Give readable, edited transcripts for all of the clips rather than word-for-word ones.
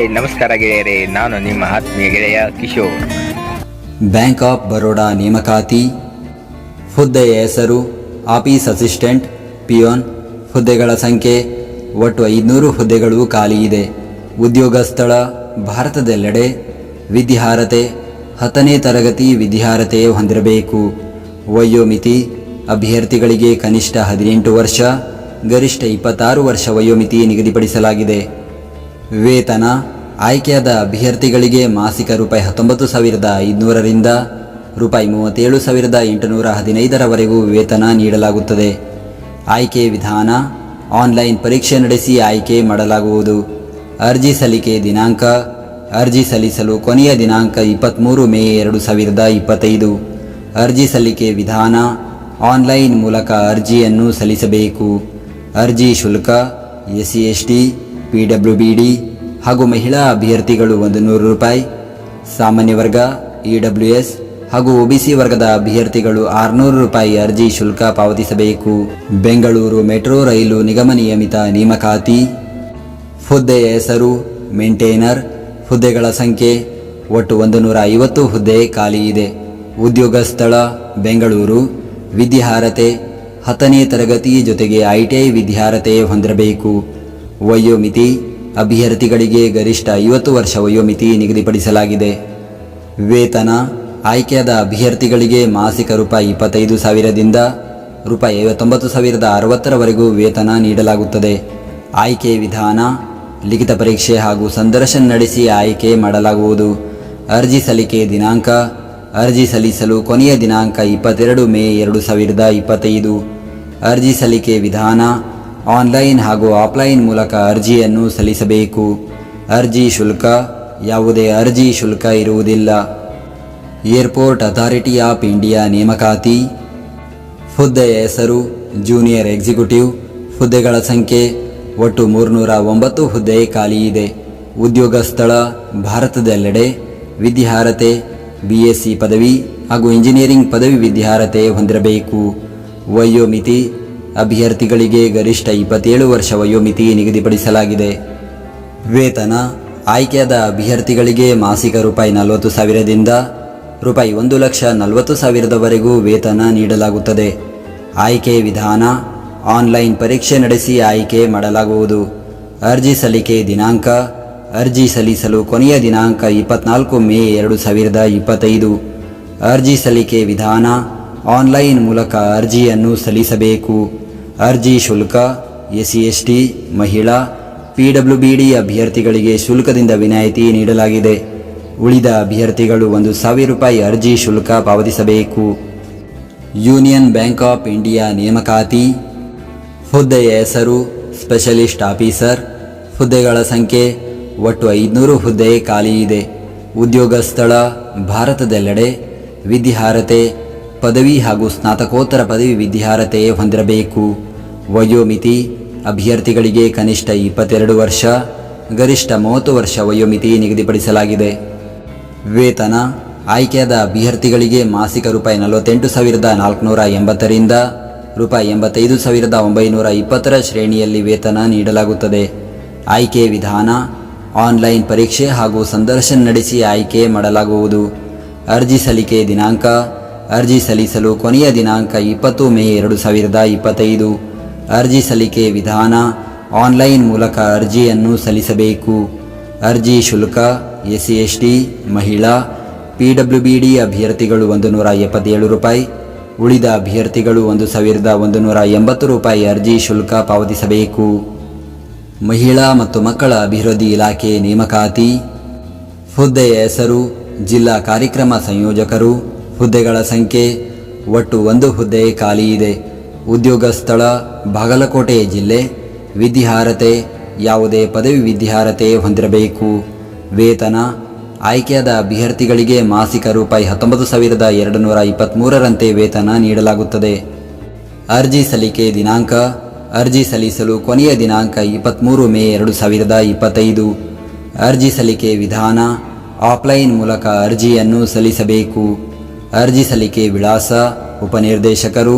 Hi ನಮಸ್ಕಾರ ಗೆಳೆಯರೇ, ನಾನು ನಿಮ್ಮ ಆತ್ಮೀಯ ಗೆಳೆಯ ಕಿಶೋರ್. ಬ್ಯಾಂಕ್ ಆಫ್ ಬರೋಡಾ ನೇಮಕಾತಿ. ಹುದ್ದೆಯ ಹೆಸರು ಆಫೀಸ್ ಅಸಿಸ್ಟೆಂಟ್, ಪಿಯೋನ್. ಹುದ್ದೆಗಳ ಸಂಖ್ಯೆ ಒಟ್ಟು 500 ಹುದ್ದೆಗಳು ಖಾಲಿ ಇದೆ. ಉದ್ಯೋಗ ಸ್ಥಳ ಭಾರತದೆಲ್ಲೆಡೆ. ವಿದ್ಯಾರ್ಹತೆ 10ನೇ ತರಗತಿ ವಿದ್ಯಾರ್ಹತೆ ಹೊಂದಿರಬೇಕು. ವಯೋಮಿತಿ ಅಭ್ಯರ್ಥಿಗಳಿಗೆ ಕನಿಷ್ಠ 18 ವರ್ಷ, ಗರಿಷ್ಠ 26 ವರ್ಷ ವಯೋಮಿತಿ ನಿಗದಿಪಡಿಸಲಾಗಿದೆ. ವೇತನ ಆಯ್ಕೆಯಾದ ಅಭ್ಯರ್ಥಿಗಳಿಗೆ ಮಾಸಿಕ ರೂಪಾಯಿ 19,500ರಿಂದ ರೂಪಾಯಿ 37,815ರವರೆಗೂ ವೇತನ ನೀಡಲಾಗುತ್ತದೆ. ಆಯ್ಕೆ ವಿಧಾನ ಆನ್ಲೈನ್ ಪರೀಕ್ಷೆ ನಡೆಸಿ ಆಯ್ಕೆ ಮಾಡಲಾಗುವುದು. ಅರ್ಜಿ ಸಲ್ಲಿಕೆ ದಿನಾಂಕ ಅರ್ಜಿ ಸಲ್ಲಿಸಲು ಕೊನೆಯ ದಿನಾಂಕ 23 ಮೇ 2025. ಅರ್ಜಿ ಸಲ್ಲಿಕೆ ವಿಧಾನ ಆನ್ಲೈನ್ ಮೂಲಕ ಅರ್ಜಿಯನ್ನು ಸಲ್ಲಿಸಬೇಕು. ಅರ್ಜಿ ಶುಲ್ಕ SC/ST, PWBD ಹಾಗೂ ಮಹಿಳಾ ಅಭ್ಯರ್ಥಿಗಳು 100 ರೂಪಾಯಿ, ಸಾಮಾನ್ಯ ವರ್ಗ EWS ಹಾಗೂ OBC ವರ್ಗದ ಅಭ್ಯರ್ಥಿಗಳು 600 ರೂಪಾಯಿ ಅರ್ಜಿ ಶುಲ್ಕ ಪಾವತಿಸಬೇಕು. ಬೆಂಗಳೂರು ಮೆಟ್ರೋ ರೈಲು ನಿಗಮ ನಿಯಮಿತ ನೇಮಕಾತಿ. ಹುದ್ದೆಯ ಹೆಸರು ಮೇಂಟೈನರ್. ಹುದ್ದೆಗಳ ಸಂಖ್ಯೆ ಒಟ್ಟು 150 ಹುದ್ದೆ ಖಾಲಿ ಇದೆ. ಉದ್ಯೋಗ ಸ್ಥಳ ಬೆಂಗಳೂರು. ವಿದ್ಯಾರ್ಹತೆ 10ನೇ ತರಗತಿ ಜೊತೆಗೆ ITI ವಿದ್ಯಾರ್ಹತೆ ಹೊಂದಿರಬೇಕು. ವಯೋಮಿತಿ ಅಭ್ಯರ್ಥಿಗಳಿಗೆ ಗರಿಷ್ಠ 50 ವರ್ಷ ವಯೋಮಿತಿ ನಿಗದಿಪಡಿಸಲಾಗಿದೆ. ವೇತನ ಆಯ್ಕೆಯಾದ ಅಭ್ಯರ್ಥಿಗಳಿಗೆ ಮಾಸಿಕ ರೂಪಾಯಿ 25,000ದಿಂದ ರೂಪಾಯಿ 59,060ರವರೆಗೂ ವೇತನ ನೀಡಲಾಗುತ್ತದೆ. ಆಯ್ಕೆ ವಿಧಾನ ಲಿಖಿತ ಪರೀಕ್ಷೆ ಹಾಗೂ ಸಂದರ್ಶನ ನಡೆಸಿ ಆಯ್ಕೆ ಮಾಡಲಾಗುವುದು. ಅರ್ಜಿ ಸಲ್ಲಿಕೆ ದಿನಾಂಕ ಅರ್ಜಿ ಸಲ್ಲಿಸಲು ಕೊನೆಯ ದಿನಾಂಕ 22 ಮೇ 2025. ಅರ್ಜಿ ಸಲ್ಲಿಕೆ ವಿಧಾನ ಆನ್ಲೈನ್ ಹಾಗೂ ಆಫ್ಲೈನ್ ಮೂಲಕ ಅರ್ಜಿಯನ್ನು ಸಲ್ಲಿಸಬೇಕು. ಅರ್ಜಿ ಶುಲ್ಕ ಯಾವುದೇ ಅರ್ಜಿ ಶುಲ್ಕ ಇರುವುದಿಲ್ಲ. ಏರ್ಪೋರ್ಟ್ ಅಥಾರಿಟಿ ಆಫ್ ಇಂಡಿಯಾ ನೇಮಕಾತಿ. ಹುದ್ದೆಯ ಹೆಸರು ಜೂನಿಯರ್ ಎಕ್ಸಿಕ್ಯೂಟಿವ್. ಹುದ್ದೆಗಳ ಸಂಖ್ಯೆ ಒಟ್ಟು 309 ಹುದ್ದೆ ಖಾಲಿ ಇದೆ. ಉದ್ಯೋಗ ಸ್ಥಳ ಭಾರತದೆಲ್ಲೆಡೆ. ವಿದ್ಯಾರ್ಹತೆ BSc ಪದವಿ ಹಾಗೂ ಇಂಜಿನಿಯರಿಂಗ್ ಪದವಿ ವಿದ್ಯಾರ್ಹತೆ ಹೊಂದಿರಬೇಕು. ವಯೋಮಿತಿ ಅಭ್ಯರ್ಥಿಗಳಿಗೆ ಗರಿಷ್ಠ 27 ವರ್ಷ ವಯೋಮಿತಿ ನಿಗದಿಪಡಿಸಲಾಗಿದೆ. ವೇತನ ಆಯ್ಕೆಯಾದ ಅಭ್ಯರ್ಥಿಗಳಿಗೆ ಮಾಸಿಕ ರೂಪಾಯಿ 40,000ದಿಂದ ರೂಪಾಯಿ 1,40,000ರವರೆಗೂ ವೇತನ ನೀಡಲಾಗುತ್ತದೆ. ಆಯ್ಕೆ ವಿಧಾನ ಆನ್ಲೈನ್ ಪರೀಕ್ಷೆ ನಡೆಸಿ ಆಯ್ಕೆ ಮಾಡಲಾಗುವುದು. ಅರ್ಜಿ ಸಲ್ಲಿಕೆ ದಿನಾಂಕ ಅರ್ಜಿ ಸಲ್ಲಿಸಲು ಕೊನೆಯ ದಿನಾಂಕ 24 ಮೇ 2025. ಅರ್ಜಿ ಸಲ್ಲಿಕೆ ವಿಧಾನ ಆನ್ಲೈನ್ ಮೂಲಕ ಅರ್ಜಿಯನ್ನು ಸಲ್ಲಿಸಬೇಕು. ಅರ್ಜಿ ಶುಲ್ಕ SC/ST, ಮಹಿಳಾ, PWBD ಅಭ್ಯರ್ಥಿಗಳಿಗೆ ಶುಲ್ಕದಿಂದ ವಿನಾಯಿತಿ ನೀಡಲಾಗಿದೆ. ಉಳಿದ ಅಭ್ಯರ್ಥಿಗಳು 1,000 ರೂಪಾಯಿ ಅರ್ಜಿ ಶುಲ್ಕ ಪಾವತಿಸಬೇಕು. ಯೂನಿಯನ್ ಬ್ಯಾಂಕ್ ಆಫ್ ಇಂಡಿಯಾ ನೇಮಕಾತಿ. ಹುದ್ದೆಯ ಹೆಸರು ಸ್ಪೆಷಲಿಸ್ಟ್ ಆಫೀಸರ್. ಹುದ್ದೆಗಳ ಸಂಖ್ಯೆ ಒಟ್ಟು 500 ಹುದ್ದೆ ಖಾಲಿ ಇದೆ. ಉದ್ಯೋಗ ಸ್ಥಳ ಭಾರತದೆಲ್ಲೆಡೆ. ವಿದ್ಯಾರ್ಹತೆ ಪದವಿ ಹಾಗೂ ಸ್ನಾತಕೋತ್ತರ ಪದವಿ ವಿದ್ಯಾರ್ಹತೆ ಹೊಂದಿರಬೇಕು. ವಯೋಮಿತಿ ಅಭ್ಯರ್ಥಿಗಳಿಗೆ ಕನಿಷ್ಠ 22 ವರ್ಷ, ಗರಿಷ್ಠ 30 ವರ್ಷ ವಯೋಮಿತಿ ನಿಗದಿಪಡಿಸಲಾಗಿದೆ. ವೇತನ ಆಯ್ಕೆಯಾದ ಅಭ್ಯರ್ಥಿಗಳಿಗೆ ಮಾಸಿಕ ರೂಪಾಯಿ 48,480ರಿಂದ ರೂಪಾಯಿ 85,920ರ ಶ್ರೇಣಿಯಲ್ಲಿ ವೇತನ ನೀಡಲಾಗುತ್ತದೆ. ಆಯ್ಕೆ ವಿಧಾನ ಆನ್ಲೈನ್ ಪರೀಕ್ಷೆ ಹಾಗೂ ಸಂದರ್ಶನ ನಡೆಸಿ ಆಯ್ಕೆ ಮಾಡಲಾಗುವುದು. ಅರ್ಜಿ ಸಲ್ಲಿಕೆ ದಿನಾಂಕ ಅರ್ಜಿ ಸಲ್ಲಿಸಲು ಕೊನೆಯ ದಿನಾಂಕ 20 ಮೇ 2025. ಅರ್ಜಿ ಸಲ್ಲಿಕೆ ವಿಧಾನ ಆನ್ಲೈನ್ ಮೂಲಕ ಅರ್ಜಿಯನ್ನು ಸಲ್ಲಿಸಬೇಕು. ಅರ್ಜಿ ಶುಲ್ಕ SC/ST, ಮಹಿಳಾ, PWBD ಅಭ್ಯರ್ಥಿಗಳು 177 ರೂಪಾಯಿ, ಉಳಿದ ಅಭ್ಯರ್ಥಿಗಳು 1,180 ರೂಪಾಯಿ ಅರ್ಜಿ ಶುಲ್ಕ ಪಾವತಿಸಬೇಕು. ಮಹಿಳಾ ಮತ್ತು ಮಕ್ಕಳ ಅಭಿವೃದ್ಧಿ ಇಲಾಖೆ ನೇಮಕಾತಿ. ಹುದ್ದೆಯ ಹೆಸರು ಜಿಲ್ಲಾ ಕಾರ್ಯಕ್ರಮ ಸಂಯೋಜಕರು. ಹುದ್ದೆಗಳ ಸಂಖ್ಯೆ ಒಟ್ಟು 1 ಹುದ್ದೆ ಖಾಲಿ ಇದೆ. ಉದ್ಯೋಗ ಸ್ಥಳ ಬಾಗಲಕೋಟೆ ಜಿಲ್ಲೆ. ವಿದ್ಯಾರ್ಹತೆ ಯಾವುದೇ ಪದವಿ ವಿದ್ಯಾರ್ಹತೆ ಹೊಂದಿರಬೇಕು. ವೇತನ ಆಯ್ಕೆಯಾದ ಅಭ್ಯರ್ಥಿಗಳಿಗೆ ಮಾಸಿಕ ರೂಪಾಯಿ 19,223ರಂತೆ ವೇತನ ನೀಡಲಾಗುತ್ತದೆ. ಅರ್ಜಿ ಸಲ್ಲಿಕೆ ದಿನಾಂಕ ಅರ್ಜಿ ಸಲ್ಲಿಸಲು ಕೊನೆಯ ದಿನಾಂಕ 23 ಮೇ 2025. ಅರ್ಜಿ ಸಲ್ಲಿಕೆ ವಿಧಾನ ಆಫ್ಲೈನ್ ಮೂಲಕ ಅರ್ಜಿಯನ್ನು ಸಲ್ಲಿಸಬೇಕು. ಅರ್ಜಿ ಸಲ್ಲಿಕೆ ವಿಳಾಸ ಉಪನಿರ್ದೇಶಕರು,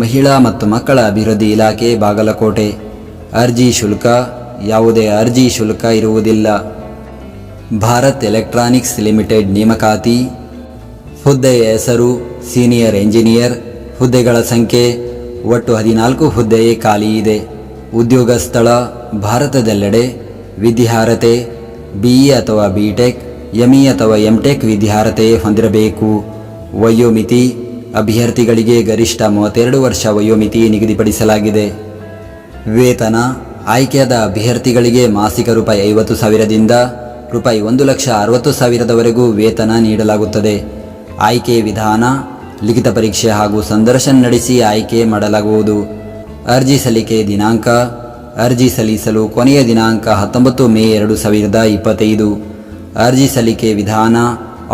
ಮಹಿಳಾ ಮತ್ತು ಮಕ್ಕಳ ಅಭಿವೃದ್ಧಿ ಇಲಾಖೆ, ಬಾಗಲಕೋಟೆ. ಅರ್ಜಿ ಶುಲ್ಕ ಯಾವುದೇ ಅರ್ಜಿ ಶುಲ್ಕ ಇರುವುದಿಲ್ಲ. ಭಾರತ್ ಎಲೆಕ್ಟ್ರಾನಿಕ್ಸ್ ಲಿಮಿಟೆಡ್ ನೇಮಕಾತಿ. ಹುದ್ದೆಯ ಹೆಸರು ಸೀನಿಯರ್ ಎಂಜಿನಿಯರ್. ಹುದ್ದೆಗಳ ಸಂಖ್ಯೆ ಒಟ್ಟು 14 ಹುದ್ದೆ ಖಾಲಿ ಇದೆ. ಉದ್ಯೋಗ ಸ್ಥಳ ಭಾರತದೆಲ್ಲೆಡೆ. ವಿದ್ಯಾರ್ಹತೆ BE ಅಥವಾ BTech, ME ಅಥವಾ MTech ವಿದ್ಯಾರ್ಹತೆ ಹೊಂದಿರಬೇಕು. ವಯೋಮಿತಿ ಅಭ್ಯರ್ಥಿಗಳಿಗೆ ಗರಿಷ್ಠ 32 ವರ್ಷ ವಯೋಮಿತಿ ನಿಗದಿಪಡಿಸಲಾಗಿದೆ. ವೇತನ ಆಯ್ಕೆಯಾದ ಅಭ್ಯರ್ಥಿಗಳಿಗೆ ಮಾಸಿಕ ರೂಪಾಯಿ 50,000ದಿಂದ ರೂಪಾಯಿ 1,60,000ವರೆಗೂ ವೇತನ ನೀಡಲಾಗುತ್ತದೆ. ಆಯ್ಕೆ ವಿಧಾನ ಲಿಖಿತ ಪರೀಕ್ಷೆ ಹಾಗೂ ಸಂದರ್ಶನ ನಡೆಸಿ ಆಯ್ಕೆ ಮಾಡಲಾಗುವುದು. ಅರ್ಜಿ ಸಲ್ಲಿಕೆ ದಿನಾಂಕ ಅರ್ಜಿ ಸಲ್ಲಿಸಲು ಕೊನೆಯ ದಿನಾಂಕ 19 ಮೇ 2025. ಅರ್ಜಿ ಸಲ್ಲಿಕೆ ವಿಧಾನ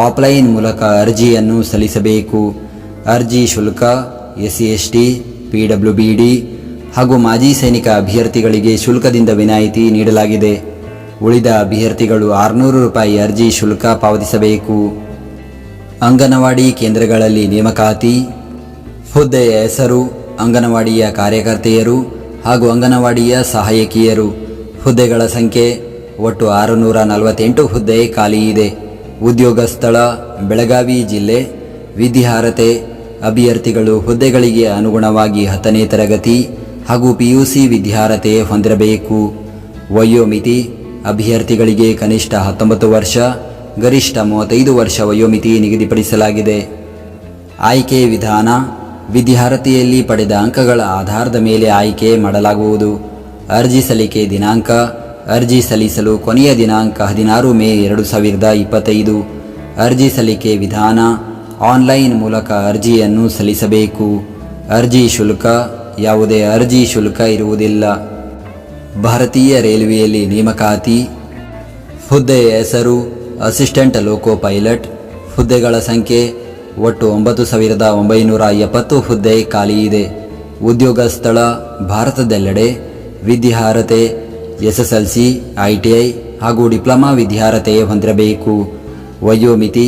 ಆಫ್ಲೈನ್ ಮೂಲಕ ಅರ್ಜಿಯನ್ನು ಸಲ್ಲಿಸಬೇಕು. ಅರ್ಜಿ ಶುಲ್ಕ SC/ST, PWBD ಹಾಗೂ ಮಾಜಿ ಸೈನಿಕ ಅಭ್ಯರ್ಥಿಗಳಿಗೆ ಶುಲ್ಕದಿಂದ ವಿನಾಯಿತಿ ನೀಡಲಾಗಿದೆ. ಉಳಿದ ಅಭ್ಯರ್ಥಿಗಳು 600 ರೂಪಾಯಿ ಅರ್ಜಿ ಶುಲ್ಕ ಪಾವತಿಸಬೇಕು. ಅಂಗನವಾಡಿ ಕೇಂದ್ರಗಳಲ್ಲಿ ನೇಮಕಾತಿ. ಹುದ್ದೆಯ ಹೆಸರು ಅಂಗನವಾಡಿಯ ಕಾರ್ಯಕರ್ತೆಯರು ಹಾಗೂ ಅಂಗನವಾಡಿಯ ಸಹಾಯಕಿಯರು. ಹುದ್ದೆಗಳ ಸಂಖ್ಯೆ ಒಟ್ಟು 648 ಹುದ್ದೆ ಖಾಲಿ ಇದೆ. ಉದ್ಯೋಗ ಸ್ಥಳ ಬೆಳಗಾವಿ ಜಿಲ್ಲೆ. ವಿದ್ಯಾರ್ಹತೆ ಅಭ್ಯರ್ಥಿಗಳು ಹುದ್ದೆಗಳಿಗೆ ಅನುಗುಣವಾಗಿ 10ನೇ ತರಗತಿ ಹಾಗೂ PUC ವಿದ್ಯಾರ್ಹತೆ ಹೊಂದಿರಬೇಕು. ವಯೋಮಿತಿ ಅಭ್ಯರ್ಥಿಗಳಿಗೆ ಕನಿಷ್ಠ 19 ವರ್ಷ, ಗರಿಷ್ಠ 35 ವರ್ಷ ವಯೋಮಿತಿ ನಿಗದಿಪಡಿಸಲಾಗಿದೆ. ಆಯ್ಕೆ ವಿಧಾನ ವಿದ್ಯಾರ್ಹತೆಯಲ್ಲಿ ಪಡೆದ ಅಂಕಗಳ ಆಧಾರದ ಮೇಲೆ ಆಯ್ಕೆ ಮಾಡಲಾಗುವುದು. ಅರ್ಜಿ ಸಲ್ಲಿಕೆ ದಿನಾಂಕ ಅರ್ಜಿ ಸಲ್ಲಿಸಲು ಕೊನೆಯ ದಿನಾಂಕ 16 ಮೇ 2025. ಅರ್ಜಿ ಸಲ್ಲಿಕೆ ವಿಧಾನ ಆನ್ಲೈನ್ ಮೂಲಕ ಅರ್ಜಿಯನ್ನು ಸಲ್ಲಿಸಬೇಕು. ಅರ್ಜಿ ಶುಲ್ಕ ಯಾವುದೇ ಅರ್ಜಿ ಶುಲ್ಕ ಇರುವುದಿಲ್ಲ. ಭಾರತೀಯ ರೈಲ್ವೆಯಲ್ಲಿ ನೇಮಕಾತಿ. ಹುದ್ದೆಯ ಹೆಸರು ಅಸಿಸ್ಟೆಂಟ್ ಲೋಕೋ ಪೈಲಟ್. ಹುದ್ದೆಗಳ ಸಂಖ್ಯೆ ಒಟ್ಟು 9,970 ಹುದ್ದೆ ಖಾಲಿ ಇದೆ. ಉದ್ಯೋಗ ಸ್ಥಳ ಭಾರತದೆಲ್ಲೆಡೆ. ವಿದ್ಯಾರ್ಹತೆ SSLC, ITI ಹಾಗೂ ಡಿಪ್ಲೊಮಾ ವಿದ್ಯಾರ್ಹತೆ ಹೊಂದಿರಬೇಕು. ವಯೋಮಿತಿ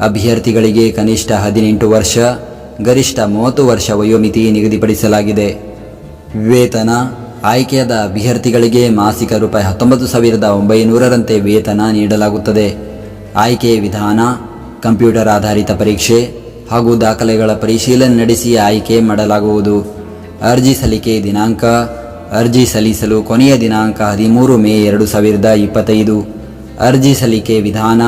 ಅಭ್ಯರ್ಥಿಗಳಿಗೆ ಕನಿಷ್ಠ 18 ವರ್ಷ, ಗರಿಷ್ಠ 30 ವರ್ಷ ವಯೋಮಿತಿ ನಿಗದಿಪಡಿಸಲಾಗಿದೆ. ವೇತನ ಆಯ್ಕೆಯಾದ ಅಭ್ಯರ್ಥಿಗಳಿಗೆ ಮಾಸಿಕ ರೂಪಾಯಿ 19,900ರಂತೆ ವೇತನ ನೀಡಲಾಗುತ್ತದೆ. ಆಯ್ಕೆ ವಿಧಾನ ಕಂಪ್ಯೂಟರ್ ಆಧಾರಿತ ಪರೀಕ್ಷೆ ಹಾಗೂ ದಾಖಲೆಗಳ ಪರಿಶೀಲನೆ ನಡೆಸಿ ಆಯ್ಕೆ ಮಾಡಲಾಗುವುದು. ಅರ್ಜಿ ಸಲ್ಲಿಕೆ ದಿನಾಂಕ ಅರ್ಜಿ ಸಲ್ಲಿಸಲು ಕೊನೆಯ ದಿನಾಂಕ 13 ಮೇ 2025. ಅರ್ಜಿ ಸಲ್ಲಿಕೆ ವಿಧಾನ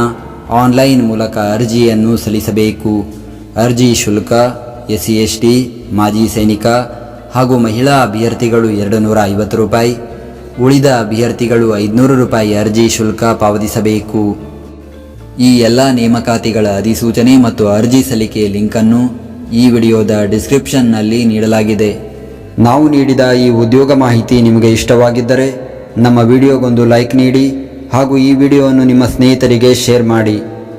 ಆನ್ಲೈನ್ ಮೂಲಕ ಅರ್ಜಿಯನ್ನು ಸಲ್ಲಿಸಬೇಕು. ಅರ್ಜಿ ಶುಲ್ಕ SC/ST, ಮಾಜಿ ಸೈನಿಕ ಹಾಗೂ ಮಹಿಳಾ ಅಭ್ಯರ್ಥಿಗಳು 250 ರೂಪಾಯಿ, ಉಳಿದ ಅಭ್ಯರ್ಥಿಗಳು 500 ರೂಪಾಯಿ ಅರ್ಜಿ ಶುಲ್ಕ ಪಾವತಿಸಬೇಕು. ಈ ಎಲ್ಲ ನೇಮಕಾತಿಗಳ ಅಧಿಸೂಚನೆ ಮತ್ತು ಅರ್ಜಿ ಸಲ್ಲಿಕೆ ಲಿಂಕನ್ನು ಈ ವಿಡಿಯೋದ ಡಿಸ್ಕ್ರಿಪ್ಷನ್ನಲ್ಲಿ ನೀಡಲಾಗಿದೆ. ನಾವು ನೀಡಿದ ಈ ಉದ್ಯೋಗ ಮಾಹಿತಿ ನಿಮಗೆ ಇಷ್ಟವಾಗಿದ್ದರೆ ನಮ್ಮ ವಿಡಿಯೋಗೊಂದು ಲೈಕ್ ನೀಡಿ ಹಾಗೂ ಈ ವಿಡಿಯೋವನ್ನು ನಿಮ್ಮ ಸ್ನೇಹಿತರಿಗೆ ಶೇರ್ ಮಾಡಿ.